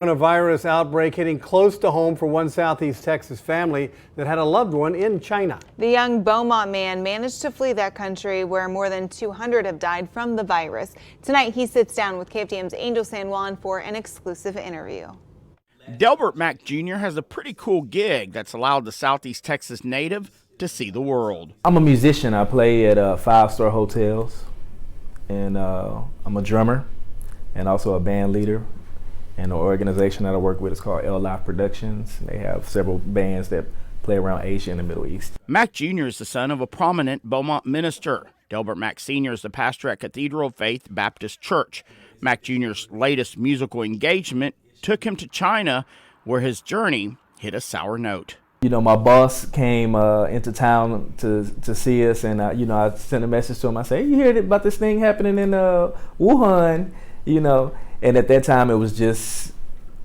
Coronavirus outbreak hitting close to home for one Southeast Texas family that had a loved one in China. The young Beaumont man managed to flee that country where more than 200 have died from the virus. Tonight, he sits down with KFDM's Angel San Juan for an exclusive interview. Delbert Mack Jr. has a pretty cool gig that's allowed the Southeast Texas native to see the world. I'm a musician. I play at five-star hotels, and I'm a drummer and also a band leader. And the organization that I work with is called L Live Productions. They have several bands that play around Asia and the Middle East. Mack Jr. is the son of a prominent Beaumont minister. Delbert Mack Sr. is the pastor at Cathedral of Faith Baptist Church. Mack Jr.'s latest musical engagement took him to China, where his journey hit a sour note. You know, my boss came into town to see us, and I sent a message to him. I said, "Hey, you heard about this thing happening in Wuhan?" And at that time, we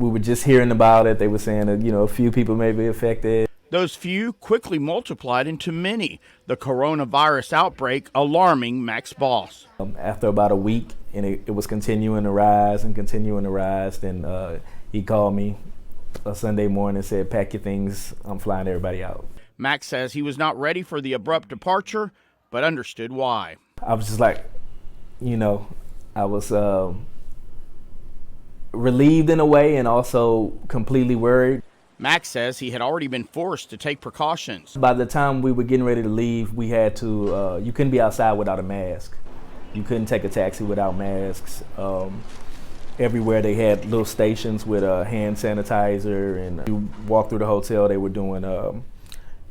were just hearing about it. They were saying that, a few people may be affected. Those few quickly multiplied into many, the coronavirus outbreak alarming Mack's boss. After about a week, and it was continuing to rise, then he called me a Sunday morning and said, "Pack your things, I'm flying everybody out." Mack says he was not ready for the abrupt departure, but understood why. I was just like, I was relieved in a way and also completely worried. Mack says he had already been forced to take precautions. By the time we were getting ready to leave, we had to, you couldn't be outside without a mask. You couldn't take a taxi without masks. Everywhere they had little stations with hand sanitizer, and you walk through the hotel, they were doing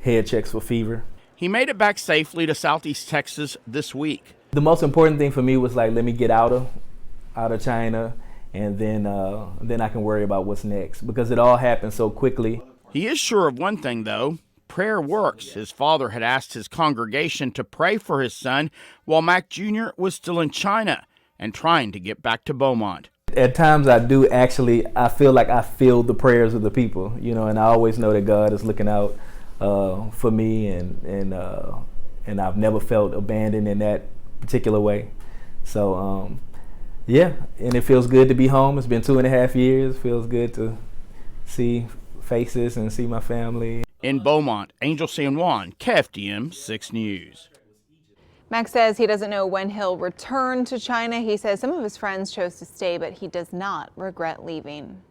head checks for fever. He made it back safely to Southeast Texas this week. The most important thing for me was let me get out of China, and then I can worry about what's next, because it all happened so quickly. He is sure of one thing, though. Prayer works. His father had asked his congregation to pray for his son while Mack Jr. was still in China and trying to get back to Beaumont. At times I feel like I feel the prayers of the people, and I always know that God is looking out for me, and I've never felt abandoned in that particular way. So, yeah, and it feels good to be home. It's been 2.5 years. It feels good to see faces and see my family. In Beaumont, Angel San Juan, KFDM 6 News. Mack says he doesn't know when he'll return to China. He says some of his friends chose to stay, but he does not regret leaving.